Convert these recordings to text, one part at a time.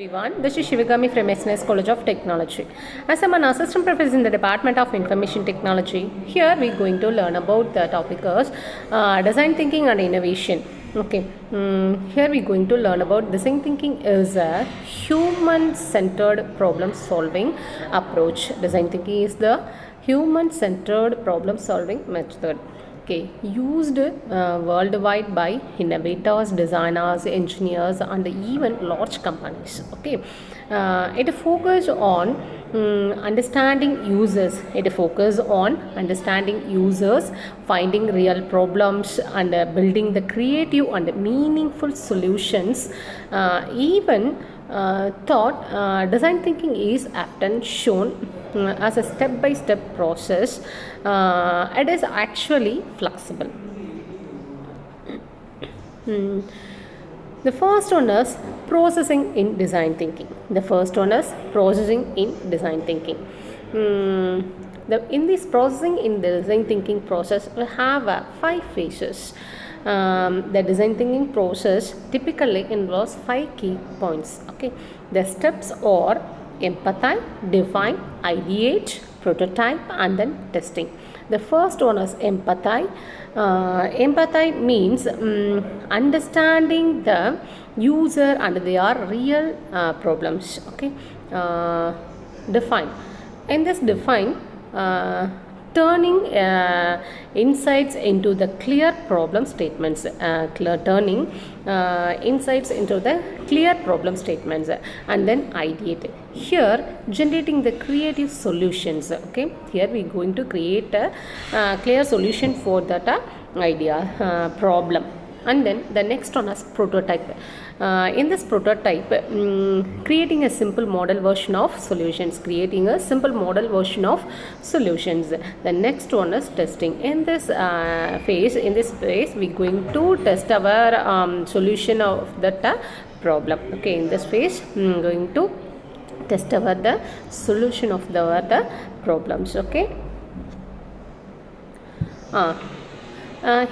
Everyone, this is Shivagami from SNS College of Technology. As I'm an assistant professor in the Department of Information Technology, here we're going to learn about the topic as design thinking and innovation. Okay, here we're going to learn about design thinking is a human-centered problem-solving approach. Design thinking is the human-centered problem-solving method. Okay, used worldwide by innovators, designers, engineers, and even large companies. Okay, it focus on understanding users. It focus on understanding users, finding real problems, and building the creative and meaningful solutions. Even thought design thinking is often shown as a step-by-step process. It is actually flexible. The first one is processing in design thinking. In this processing in design thinking process, we have 5 phases. The design thinking process typically involves 5 key points. Okay, the steps are empathize, define, ideate, prototype, and then testing. The first one is empathize. Empathize means understanding the user and their real problems. Okay, define. In this define, turning insights into the clear problem statements. And then ideate. Here, generating the creative solutions. Okay, here we are going to create a clear solution for that idea problem. And then the next one is prototype. In this prototype, creating a simple model version of solutions. The next one is testing. In this phase, we are going to test our solution of that problem. Okay, in this phase, going to test our the solution of the problems. Okay.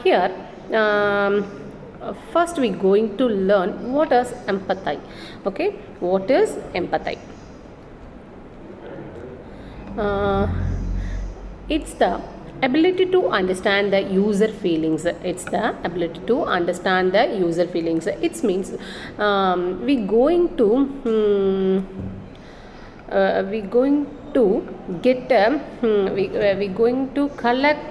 Here. First we are going to learn what is empathy. Okay, what is empathy? It's the ability to understand the user feelings. It means we going to collect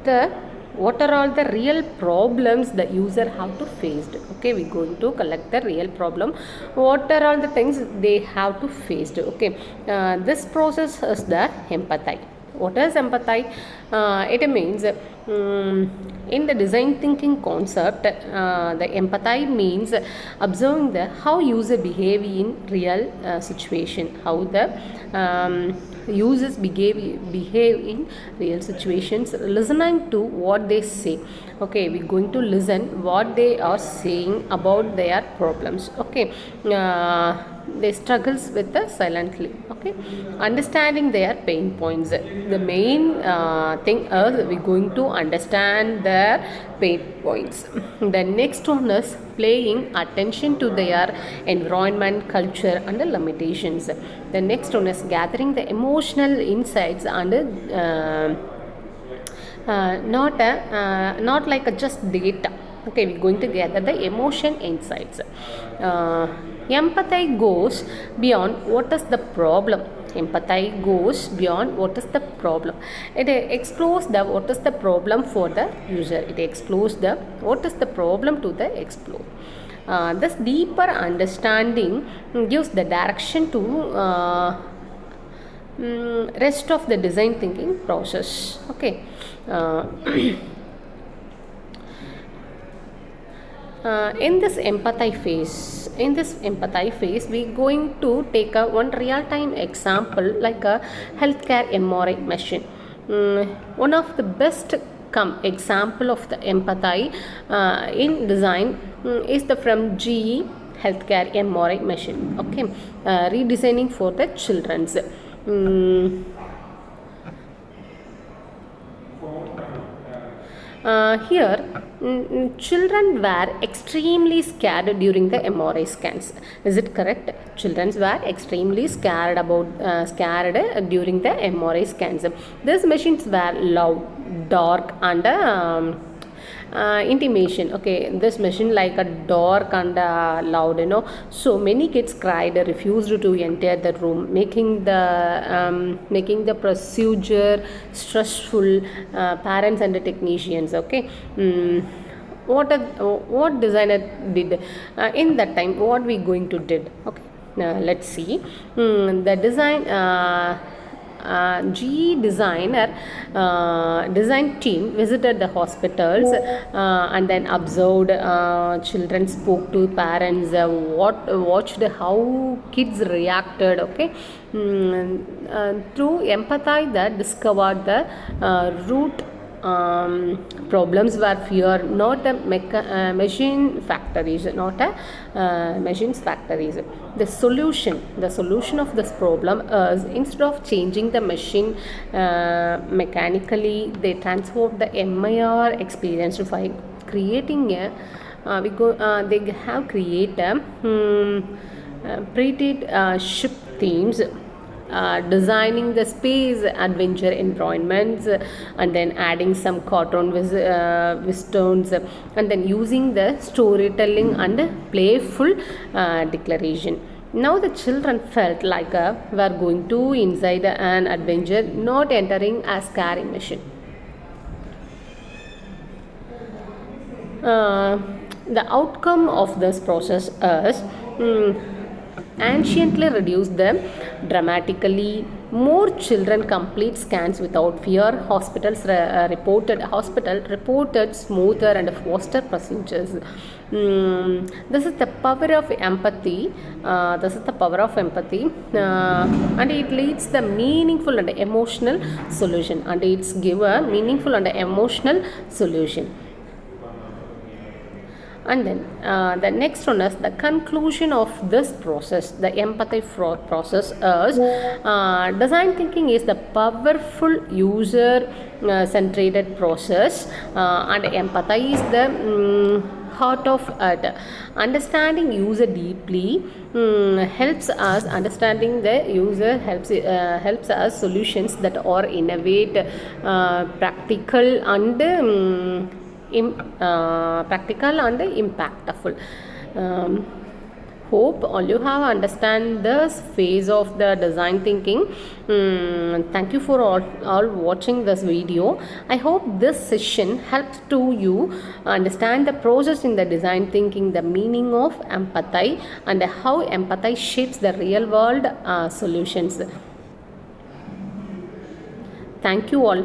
the what are all the real problems the user have to face. Okay, we're going to collect the real problem. What are all the things they have to face. Okay, this process is the empathy. What is empathy? It means in the design thinking concept, the empathy means observing the how user behave in real situation, how the users behave in real situations, listening to what they say. Okay, we're going to listen what they are saying about their problems. Okay, they struggles with the silently. Okay, understanding their pain points. The main thing is we're going to understand their pain points. The next one is paying attention to their environment, culture, and the limitations. The next one is gathering the emotional insights and not like a just data. Okay, we're going to gather the emotion insights. Empathy goes beyond what is the problem. It explores the what is the problem for the user. What is the problem to the explore. This deeper understanding gives the direction to rest of the design thinking process. Okay. In this empathy phase, we're going to take one real-time example like a healthcare MRI machine. One of the best example of the empathy in design is the from GE healthcare MRI machine. Okay, redesigning for the children's. Here, children were extremely scared during the MRI scans. Is it correct? Children were extremely scared during the MRI scans. These machines were loud, dark, and intimation. Okay, this machine like a dark and loud, so many kids cried, refused to enter the room, making the procedure stressful. Parents and the technicians, okay. What designer did in that time, what we going to did, okay. Let's see. The design GE design team visited the hospitals and then observed children, spoke to parents, watched how kids reacted, okay. Through empathy, that discovered the root problems were fear, not a machine factories, not a machines factories. The solution of this problem is, instead of changing the machine mechanically, they transform the MIR experience by creating a they have created pretty ship themes, designing the space adventure environments, and then adding some cartoon stones, and then using the storytelling and playful declaration. Now the children felt like were going to inside an adventure, not entering a scary mission. The outcome of this process is anciently reduced them dramatically. More children complete scans without fear. Hospital reported smoother and faster procedures. This is the power of empathy. And it leads the meaningful and emotional solution. And it's give a meaningful and emotional solution. And then the next one is the conclusion of this process, the empathy process is design thinking is the powerful user centered process, and empathy is the heart of it. Understanding user deeply helps us understanding the user helps us solutions that are innovate, practical and practical and impactful. Hope all you have understand this phase of the design thinking. Thank you for all watching this video. I hope this session helps to you understand the process in the design thinking, the meaning of empathy, and how empathy shapes the real world solutions. Thank you all.